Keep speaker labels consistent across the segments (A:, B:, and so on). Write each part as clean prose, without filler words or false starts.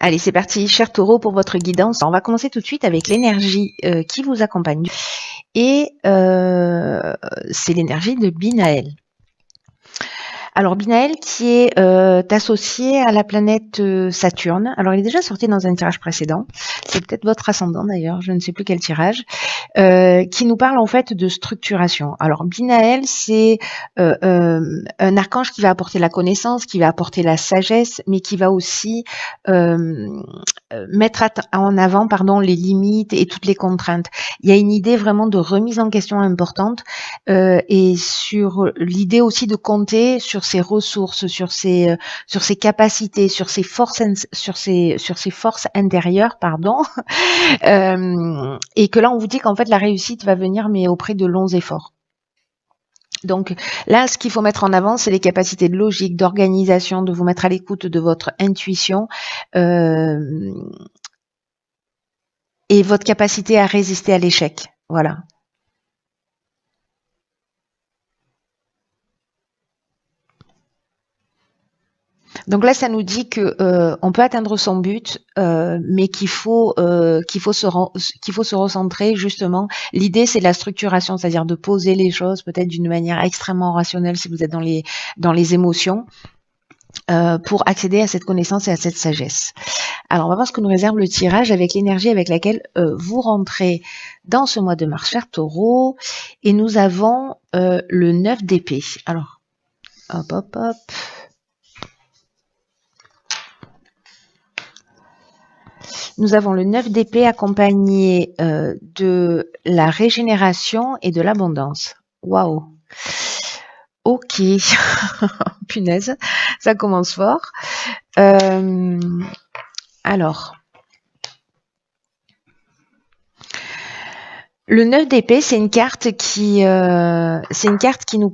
A: Allez, c'est parti, cher taureau, pour votre guidance. On va commencer tout de suite avec l'énergie qui vous accompagne. Et c'est l'énergie de Binaël. Alors Binaël qui est associé à la planète Saturne. Alors il est déjà sorti dans un tirage précédent. C'est peut-être votre ascendant d'ailleurs, je ne sais plus quel tirage. Qui nous parle en fait de structuration. Alors Binaël, c'est un archange qui va apporter la connaissance, qui va apporter la sagesse, mais qui va aussi mettre en avant les limites et toutes les contraintes. Il y a une idée vraiment de remise en question importante et sur l'idée aussi de compter sur ses ressources, sur ses capacités, sur ses forces intérieures, et que là on vous dit qu'en fait la réussite va venir mais auprès de longs efforts. Donc là, ce qu'il faut mettre en avant, c'est les capacités de logique, d'organisation, de vous mettre à l'écoute de votre intuition et votre capacité à résister à l'échec. Voilà. Donc là, ça nous dit que on peut atteindre son but, mais qu'il faut se recentrer justement. L'idée, c'est la structuration, c'est-à-dire de poser les choses peut-être d'une manière extrêmement rationnelle si vous êtes dans les émotions, pour accéder à cette connaissance et à cette sagesse. Alors, on va voir ce que nous réserve le tirage avec l'énergie avec laquelle vous rentrez dans ce mois de mars, cher taureau. Et nous avons le 9 d'épée. Alors, hop. Nous avons le 9 d'épée accompagné de la régénération et de l'abondance. Waouh. Ok. Punaise, ça commence fort. Alors, le 9 d'épée, c'est une carte qui nous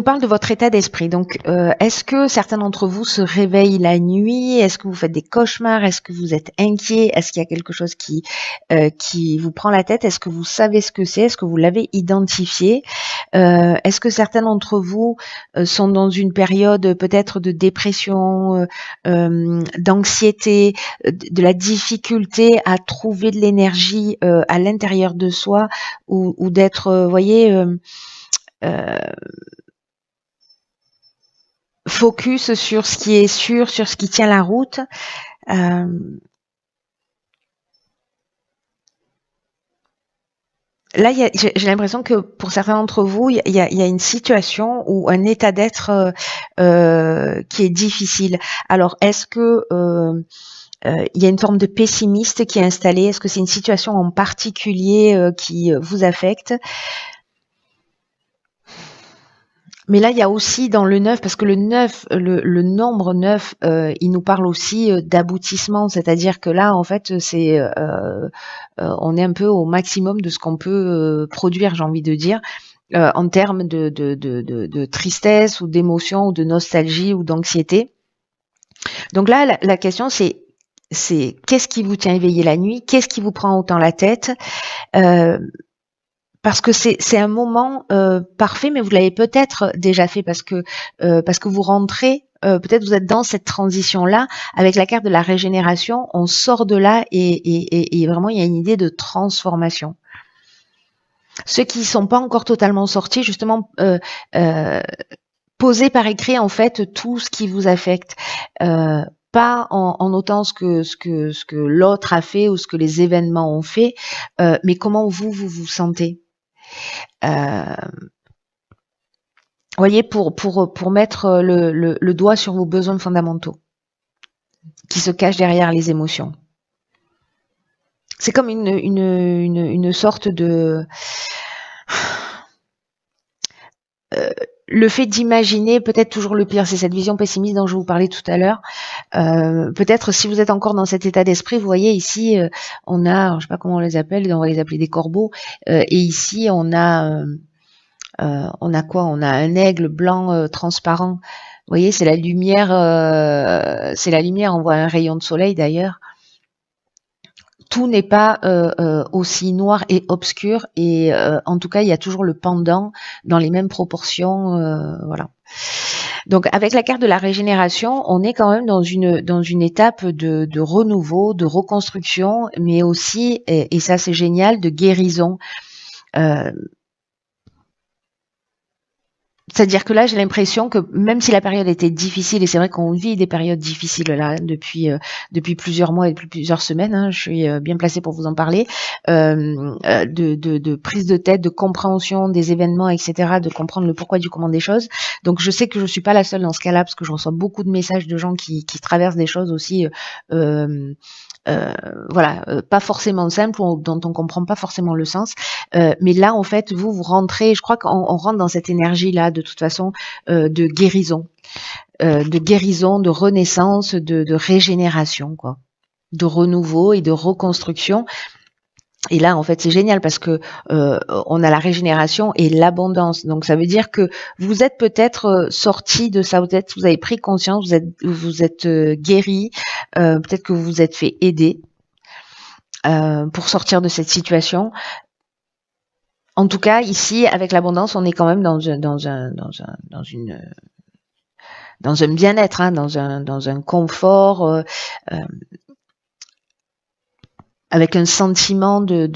A: parle de votre état d'esprit. Donc, est-ce que certains d'entre vous se réveillent la nuit? Est-ce que vous faites des cauchemars? Est-ce que vous êtes inquiet? Est-ce qu'il y a quelque chose qui vous prend la tête? Est-ce que vous savez ce que c'est? Est-ce que vous l'avez identifié? Est-ce que certains d'entre vous sont dans une période peut-être de dépression, d'anxiété, de la difficulté à trouver de l'énergie à l'intérieur de soi ou d'être, focus sur ce qui est sûr, sur ce qui tient la route. Là, j'ai l'impression que pour certains d'entre vous, il y a une situation ou un état d'être qui est difficile. Alors, est-ce que il y a une forme de pessimiste qui est installée? Est-ce que c'est une situation en particulier qui vous affecte? Mais là, il y a aussi dans le 9, parce que le 9, le nombre 9, il nous parle aussi d'aboutissement, c'est-à-dire que là, en fait, on est un peu au maximum de ce qu'on peut produire, j'ai envie de dire, en termes de tristesse ou d'émotion ou de nostalgie ou d'anxiété. Donc là, la question, c'est qu'est-ce qui vous tient éveillé la nuit? Qu'est-ce qui vous prend autant la tête? Parce que c'est un moment parfait, mais vous l'avez peut-être déjà fait parce que vous rentrez, peut-être vous êtes dans cette transition-là avec la carte de la régénération. On sort de là et vraiment il y a une idée de transformation. Ceux qui sont pas encore totalement sortis, justement, posez par écrit en fait tout ce qui vous affecte. Pas en notant ce que l'autre a fait ou ce que les événements ont fait, mais comment vous sentez. Voyez, pour mettre le doigt sur vos besoins fondamentaux qui se cachent derrière les émotions. C'est comme une sorte de le fait d'imaginer peut-être toujours le pire, c'est cette vision pessimiste dont je vous parlais tout à l'heure. Peut-être si vous êtes encore dans cet état d'esprit, vous voyez ici on a, je sais pas comment on les appelle, on va les appeler des corbeaux, et ici on a quoi? On a un aigle blanc transparent. Vous voyez, c'est la lumière, on voit un rayon de soleil d'ailleurs. Tout n'est pas aussi noir et obscur, et en tout cas, il y a toujours le pendant dans les mêmes proportions, voilà. Donc avec la carte de la régénération, on est quand même dans une étape de renouveau, de reconstruction, mais aussi, et ça c'est génial, de guérison. Euh, C'est-à-dire que là, j'ai l'impression que même si la période était difficile, et c'est vrai qu'on vit des périodes difficiles là depuis plusieurs mois et depuis plusieurs semaines, hein, je suis bien placée pour vous en parler, de prise de tête, de compréhension des événements, etc., de comprendre le pourquoi du comment des choses. Donc je sais que je suis pas la seule dans ce cas-là, parce que je reçois beaucoup de messages de gens qui traversent des choses aussi. Euh, voilà, pas forcément simple ou dont on comprend pas forcément le sens. Mais là, en fait, vous rentrez, je crois qu'on rentre dans cette énergie-là, de toute façon, de guérison, de renaissance, de régénération, quoi, de renouveau et de reconstruction. Et là, en fait, c'est génial parce que on a la régénération et l'abondance. Donc, ça veut dire que vous êtes peut-être sorti de ça, peut-être vous avez pris conscience, vous êtes guéri, peut-être que vous vous êtes fait aider pour sortir de cette situation. En tout cas, ici, avec l'abondance, on est quand même dans un bien-être, hein, dans un confort, avec un sentiment de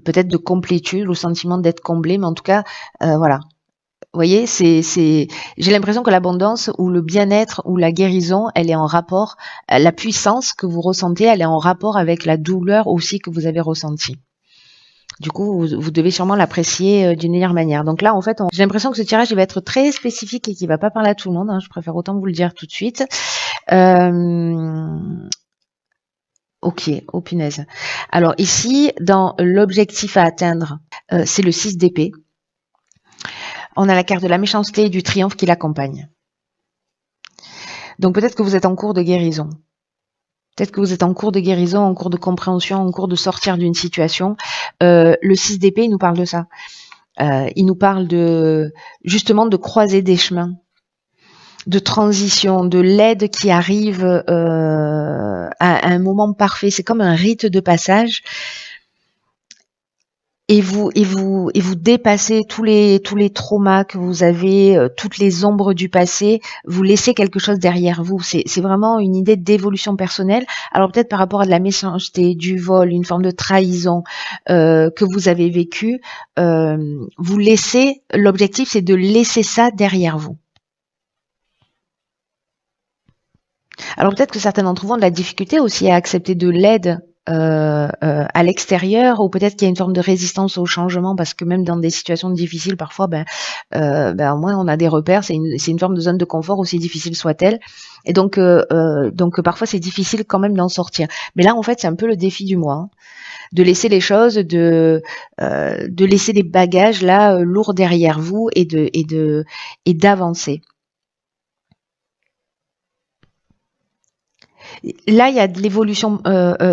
A: peut-être de complétude, le sentiment d'être comblé, mais en tout cas, voilà. Vous voyez, j'ai l'impression que l'abondance ou le bien-être ou la guérison, elle est en rapport, la puissance que vous ressentez, elle est en rapport avec la douleur aussi que vous avez ressentie. Du coup, vous devez sûrement l'apprécier d'une meilleure manière. Donc là, en fait, j'ai l'impression que ce tirage, il va être très spécifique et qu'il va pas parler à tout le monde, hein. Je préfère autant vous le dire tout de suite. Ok, oh punaise. Alors ici, dans l'objectif à atteindre, c'est le 6 d'épée. On a la carte de la méchanceté et du triomphe qui l'accompagne. Donc peut-être que vous êtes en cours de guérison. Peut-être que vous êtes en cours de guérison, en cours de compréhension, en cours de sortir d'une situation. Le 6 d'épée, il nous parle de ça. Il nous parle justement de croiser des chemins, de transition, de l'aide qui arrive à un moment parfait. C'est comme un rite de passage. Et vous dépassez tous les traumas que vous avez, toutes les ombres du passé, vous laissez quelque chose derrière vous. C'est vraiment une idée d'évolution personnelle. Alors peut-être par rapport à de la méchanceté, du vol, une forme de trahison que vous avez vécu, vous laissez. L'objectif, c'est de laisser ça derrière vous. Alors peut-être que certains d'entre vous ont de la difficulté aussi à accepter de l'aide à l'extérieur, ou peut-être qu'il y a une forme de résistance au changement, parce que même dans des situations difficiles, parfois, au moins on a des repères, c'est une forme de zone de confort, aussi difficile soit-elle, et donc parfois c'est difficile quand même d'en sortir. Mais là, en fait, c'est un peu le défi du mois, hein, de laisser les choses, de laisser les bagages là lourds derrière vous et d'avancer. Là, il y a de l'évolution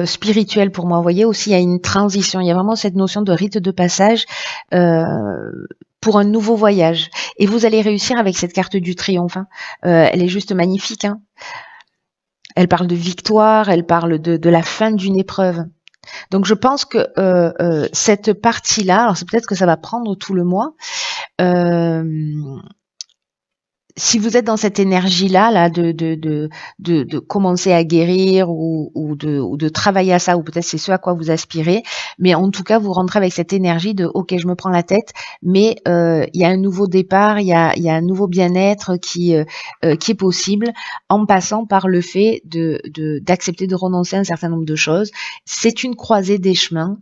A: spirituelle pour moi. Vous voyez, aussi, il y a une transition. Il y a vraiment cette notion de rite de passage pour un nouveau voyage. Et vous allez réussir avec cette carte du triomphe, hein. Elle est juste magnifique, hein. Elle parle de victoire, elle parle de la fin d'une épreuve. Donc, je pense que cette partie-là, alors c'est peut-être que ça va prendre tout le mois, si vous êtes dans cette énergie-là, là, de commencer à guérir ou de travailler à ça, ou peut-être c'est ce à quoi vous aspirez, mais en tout cas, vous rentrez avec cette énergie de OK, je me prends la tête, mais il y a un nouveau départ, il y a un nouveau bien-être qui est possible en passant par le fait d'accepter de renoncer à un certain nombre de choses. C'est une croisée des chemins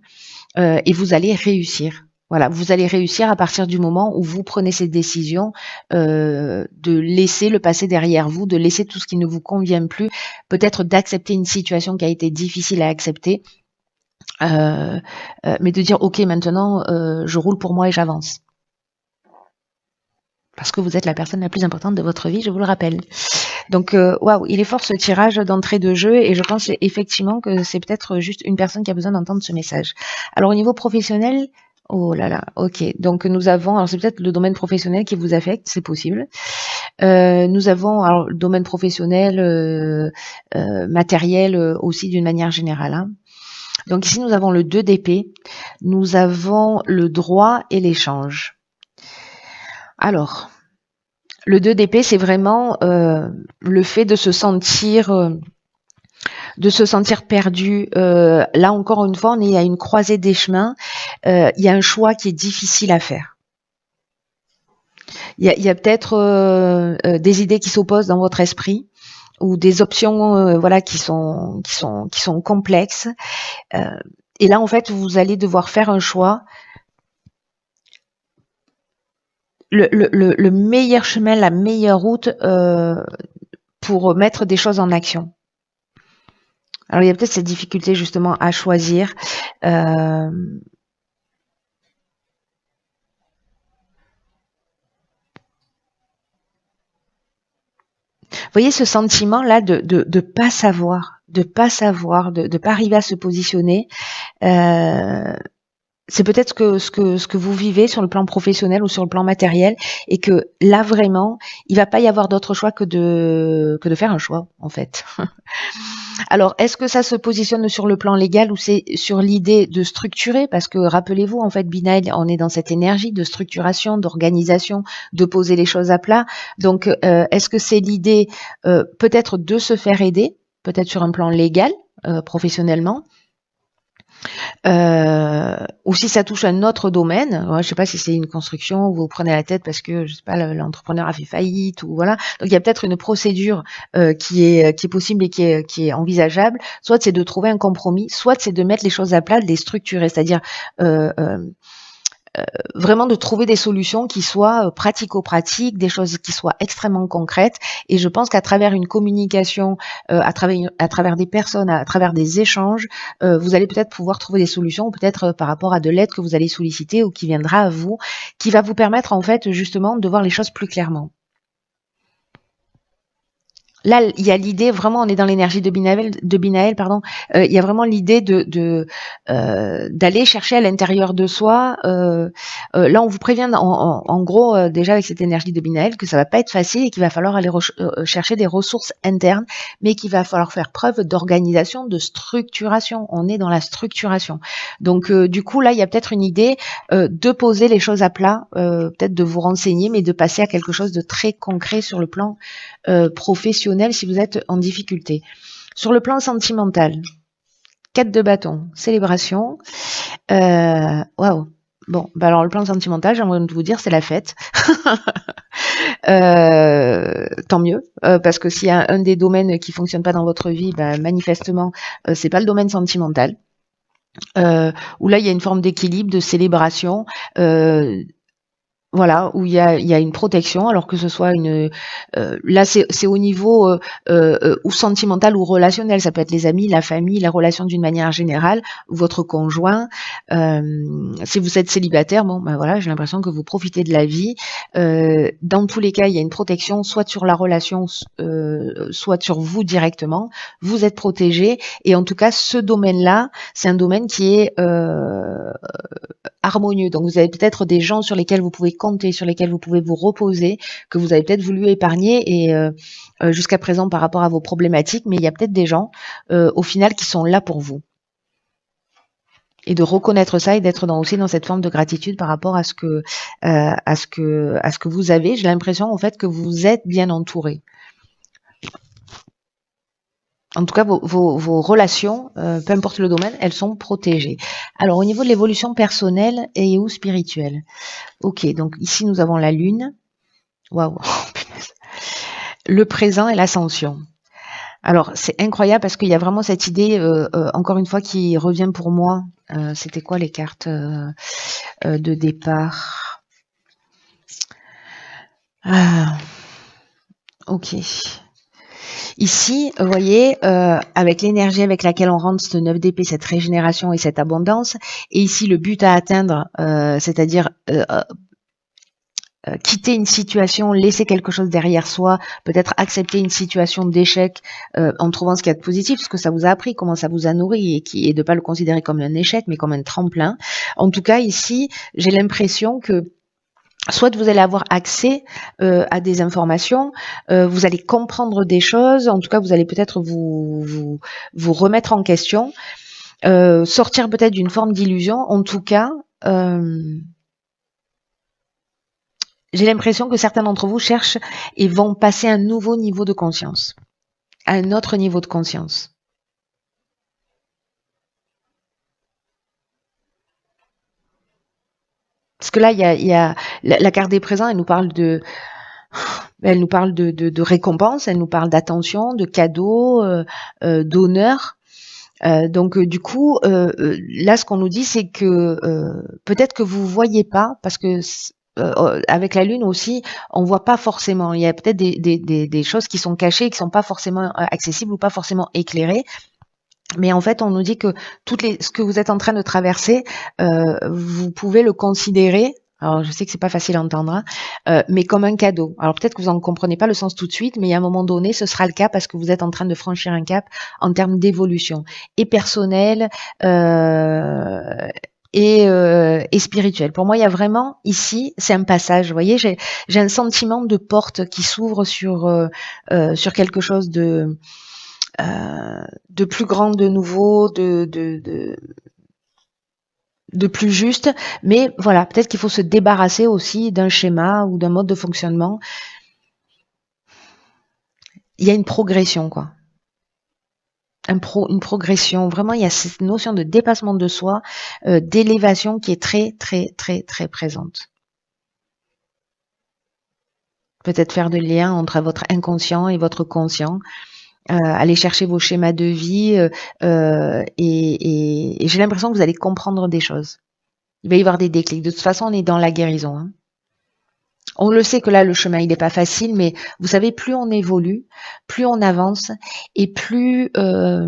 A: et vous allez réussir. Voilà, vous allez réussir à partir du moment où vous prenez cette décision de laisser le passé derrière vous, de laisser tout ce qui ne vous convient plus, peut-être d'accepter une situation qui a été difficile à accepter, mais de dire ok, maintenant je roule pour moi et j'avance. Parce que vous êtes la personne la plus importante de votre vie, je vous le rappelle. Donc, waouh, il est fort ce tirage d'entrée de jeu, et je pense effectivement que c'est peut-être juste une personne qui a besoin d'entendre ce message. Alors, au niveau professionnel, oh là là, ok. Donc nous avons, alors c'est peut-être le domaine professionnel qui vous affecte, c'est possible. Nous avons alors le domaine professionnel, matériel aussi d'une manière générale, hein. Donc ici nous avons le 2 d'épée, nous avons le droit et l'échange. Alors, Le 2 d'épée, c'est vraiment le fait de se sentir perdu. Là encore une fois, on est à une croisée des chemins. Il y a un choix qui est difficile à faire. Il y a peut-être des idées qui s'opposent dans votre esprit ou des options voilà qui sont complexes. Et là, en fait, vous allez devoir faire un choix. Le meilleur chemin, la meilleure route pour mettre des choses en action. Alors, il y a peut-être cette difficulté justement à choisir. Vous voyez ce sentiment-là de pas savoir, de pas arriver à se positionner. C'est peut-être ce que vous vivez sur le plan professionnel ou sur le plan matériel, et que là vraiment, il va pas y avoir d'autre choix que de faire un choix en fait. Alors, est-ce que ça se positionne sur le plan légal ou c'est sur l'idée de structurer? Parce que rappelez-vous, en fait, Binaël, on est dans cette énergie de structuration, d'organisation, de poser les choses à plat. Donc, est-ce que c'est l'idée peut-être de se faire aider, peut-être sur un plan légal, professionnellement, ou si ça touche un autre domaine, je sais pas si c'est une construction où vous prenez la tête parce que je sais pas l'entrepreneur a fait faillite ou voilà. Donc il y a peut-être une procédure qui est possible et qui est envisageable. Soit c'est de trouver un compromis, soit c'est de mettre les choses à plat, de les structurer, c'est-à-dire vraiment de trouver des solutions qui soient pratico-pratiques, des choses qui soient extrêmement concrètes. Et je pense qu'à travers une communication, à travers des personnes, à travers des échanges, vous allez peut-être pouvoir trouver des solutions, peut-être par rapport à de l'aide que vous allez solliciter ou qui viendra à vous, qui va vous permettre en fait justement de voir les choses plus clairement. Là, il y a l'idée, vraiment, on est dans l'énergie de Binaël, pardon. Il y a vraiment l'idée d'aller chercher à l'intérieur de soi. Là, on vous prévient, en gros, déjà avec cette énergie de Binaël, que ça va pas être facile et qu'il va falloir aller chercher des ressources internes, mais qu'il va falloir faire preuve d'organisation, de structuration. On est dans la structuration. Donc, du coup, là, il y a peut-être une idée de poser les choses à plat, peut-être de vous renseigner, mais de passer à quelque chose de très concret sur le plan professionnel si vous êtes en difficulté. Sur le plan sentimental, 4 de bâton, célébration. Waouh. Bon, bah alors le plan sentimental, j'aimerais vous dire, c'est la fête. Tant mieux, parce que s'il y a un des domaines qui fonctionne pas dans votre vie, bah, manifestement, c'est pas le domaine sentimental. Où là, il y a une forme d'équilibre, de célébration. Voilà, où il y a une protection, alors que ce soit là c'est au niveau ou sentimental ou relationnel, ça peut être les amis, la famille, la relation d'une manière générale, votre conjoint. Si vous êtes célibataire, bon ben voilà, j'ai l'impression que vous profitez de la vie. Dans tous les cas, il y a une protection, soit sur la relation, soit sur vous directement. Vous êtes protégé, et en tout cas, ce domaine-là, c'est un domaine qui est harmonieux. Donc vous avez peut-être des gens sur lesquels vous pouvez compter, sur lesquels vous pouvez vous reposer, que vous avez peut-être voulu épargner et jusqu'à présent par rapport à vos problématiques, mais il y a peut-être des gens au final qui sont là pour vous. Et de reconnaître ça et d'être aussi dans cette forme de gratitude par rapport à ce que vous avez. J'ai l'impression en fait que vous êtes bien entouré. En tout cas, vos relations, peu importe le domaine, elles sont protégées. Alors, au niveau de l'évolution personnelle et ou spirituelle. Ok, donc ici, nous avons la Lune. Waouh. Le présent et l'ascension. Alors, c'est incroyable parce qu'il y a vraiment cette idée, encore une fois, qui revient pour moi. C'était quoi les cartes de départ? Ok. Ici, vous voyez, avec l'énergie avec laquelle on rentre ce 9 d'épée, cette régénération et cette abondance, et ici le but à atteindre, c'est-à-dire quitter une situation, laisser quelque chose derrière soi, peut-être accepter une situation d'échec en trouvant ce qu'il y a de positif, ce que ça vous a appris, comment ça vous a nourri, et de pas le considérer comme un échec, mais comme un tremplin. En tout cas, ici, j'ai l'impression que soit vous allez avoir accès à des informations, vous allez comprendre des choses, en tout cas vous allez peut-être vous remettre en question, sortir peut-être d'une forme d'illusion, en tout cas j'ai l'impression que certains d'entre vous cherchent et vont passer à un nouveau niveau de conscience, à un autre niveau de conscience. Parce que là, il y a la carte des présents, elle nous parle de récompense, elle nous parle d'attention, de cadeaux, d'honneur. Donc du coup, là, ce qu'on nous dit, c'est que peut-être que vous voyez pas, parce que avec la lune aussi, on voit pas forcément. Il y a peut-être des choses qui sont cachées, qui sont pas forcément accessibles ou pas forcément éclairées. Mais en fait, on nous dit que ce que vous êtes en train de traverser, vous pouvez le considérer. Alors, je sais que c'est pas facile à entendre, hein, mais comme un cadeau. Alors peut-être que vous en comprenez pas le sens tout de suite, mais à un moment donné, ce sera le cas parce que vous êtes en train de franchir un cap en termes d'évolution et personnelle et spirituelle. Pour moi, il y a vraiment ici, c'est un passage. Vous voyez, j'ai un sentiment de porte qui s'ouvre sur quelque chose de plus grand, de nouveau, de plus juste. Mais voilà, peut-être qu'il faut se débarrasser aussi d'un schéma ou d'un mode de fonctionnement. Il y a une progression, quoi. Une progression. Vraiment, il y a cette notion de dépassement de soi, d'élévation qui est très, très, très, très présente. Peut-être faire de lien entre votre inconscient et votre conscient. Aller chercher vos schémas de vie et j'ai l'impression que vous allez comprendre des choses. Il va y avoir des déclics. De toute façon, on est dans la guérison. Hein. On le sait que là, le chemin, il n'est pas facile, mais vous savez, plus on évolue, plus on avance et plus ça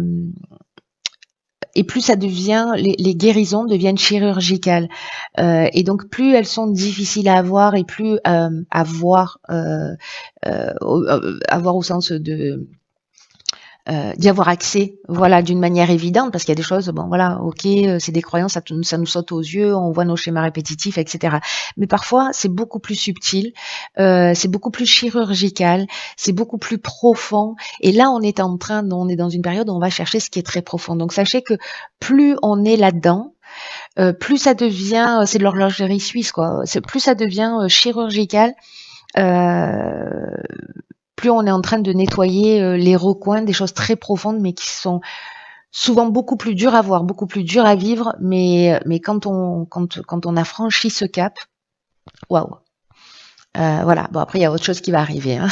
A: devient, les guérisons deviennent chirurgicales. Et donc, plus elles sont difficiles à avoir et plus avoir au sens de d'y avoir accès, voilà, d'une manière évidente, parce qu'il y a des choses, bon, voilà, ok, c'est des croyances, ça nous saute aux yeux, on voit nos schémas répétitifs, etc. Mais parfois, c'est beaucoup plus subtil, c'est beaucoup plus chirurgical, c'est beaucoup plus profond. Et là, on est dans une période où on va chercher ce qui est très profond. Donc, sachez que plus on est là-dedans, plus ça devient, c'est de l'horlogerie suisse, quoi. Plus ça devient chirurgical. Plus on est en train de nettoyer les recoins, des choses très profondes, mais qui sont souvent beaucoup plus dures à voir, beaucoup plus dures à vivre. Mais quand on a franchi ce cap, waouh. Voilà. Bon, après il y a autre chose qui va arriver. Hein.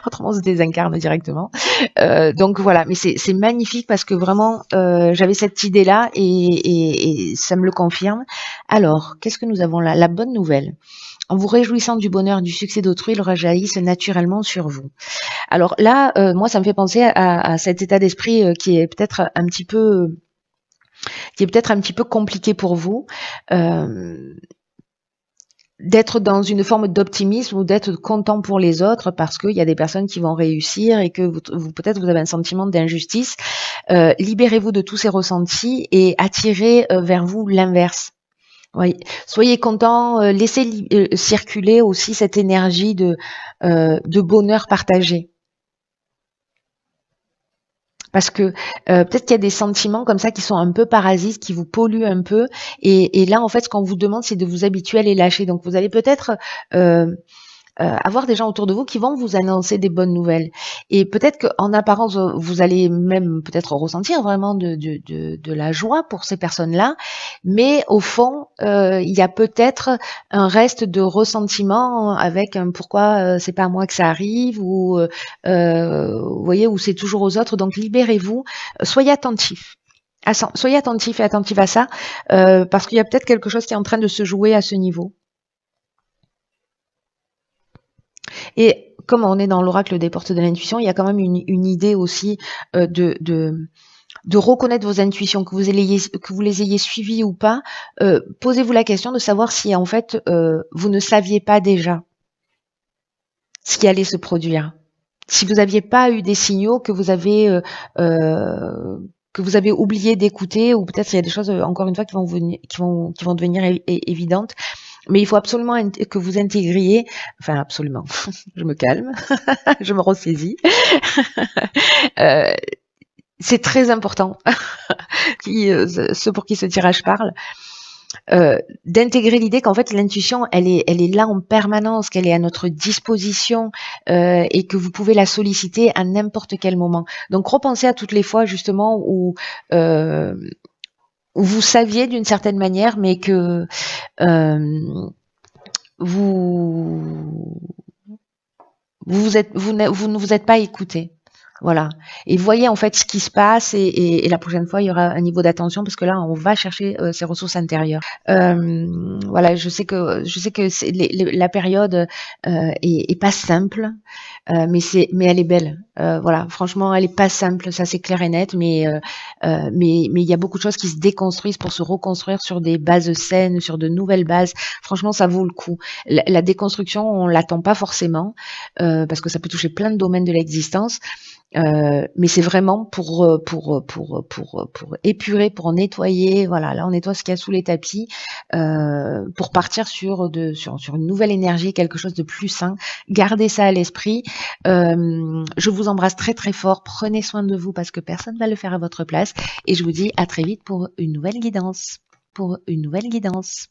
A: Autrement, on se désincarne directement. Donc voilà. Mais c'est magnifique parce que vraiment, j'avais cette idée-là et ça me le confirme. Alors, qu'est-ce que nous avons là? La bonne nouvelle. En vous réjouissant du bonheur et du succès d'autrui, ils rejaillissent naturellement sur vous. Alors là, moi, ça me fait penser à cet état d'esprit qui est peut-être un petit peu compliqué pour vous. D'être dans une forme d'optimisme ou d'être content pour les autres parce qu'il y a des personnes qui vont réussir et que vous peut-être vous avez un sentiment d'injustice. Libérez-vous de tous ces ressentis et attirez vers vous l'inverse. Oui, soyez content, laissez circuler aussi cette énergie de bonheur partagé. Parce que peut-être qu'il y a des sentiments comme ça qui sont un peu parasites, qui vous polluent un peu. Et là, en fait, ce qu'on vous demande, c'est de vous habituer à les lâcher. Donc, vous allez peut-être avoir des gens autour de vous qui vont vous annoncer des bonnes nouvelles. Et peut-être qu'en apparence, vous allez même peut-être ressentir vraiment de la joie pour ces personnes-là. Mais au fond, il y a peut-être un reste de ressentiment avec un pourquoi c'est pas à moi que ça arrive ou vous voyez, où c'est toujours aux autres. Donc libérez-vous, soyez attentifs. Soyez attentifs et attentifs à ça, parce qu'il y a peut-être quelque chose qui est en train de se jouer à ce niveau. Et comme on est dans l'oracle des portes de l'intuition, il y a quand même une idée aussi de reconnaître vos intuitions, que vous les ayez suivies ou pas. Posez-vous la question de savoir si en fait vous ne saviez pas déjà ce qui allait se produire. Si vous n'aviez pas eu des signaux que vous avez oublié d'écouter, ou peut-être il y a des choses encore une fois qui vont devenir évidentes. Mais il faut absolument que vous intégriez, enfin absolument, je me calme, je me ressaisis. C'est très important, ce pour qui ce tirage parle. d'intégrer l'idée qu'en fait l'intuition elle est là en permanence, qu'elle est à notre disposition et que vous pouvez la solliciter à n'importe quel moment. Donc repensez à toutes les fois justement euh, où vous saviez d'une certaine manière, mais que vous vous ne vous êtes pas écouté. Voilà. Et voyez en fait ce qui se passe et la prochaine fois il y aura un niveau d'attention parce que là on va chercher ces ressources intérieures. Voilà, je sais que la période est pas simple, mais elle est belle. Voilà, franchement elle est pas simple, ça c'est clair et net, mais il y a beaucoup de choses qui se déconstruisent pour se reconstruire sur des bases saines, sur de nouvelles bases. Franchement ça vaut le coup. La déconstruction on l'attend pas forcément parce que ça peut toucher plein de domaines de l'existence. Mais c'est vraiment pour épurer, pour nettoyer. Voilà, là on nettoie ce qu'il y a sous les tapis pour partir sur une nouvelle énergie, quelque chose de plus sain. Gardez ça à l'esprit. Je vous embrasse très très fort. Prenez soin de vous parce que personne va le faire à votre place. Et je vous dis à très vite pour une nouvelle guidance. Pour une nouvelle guidance.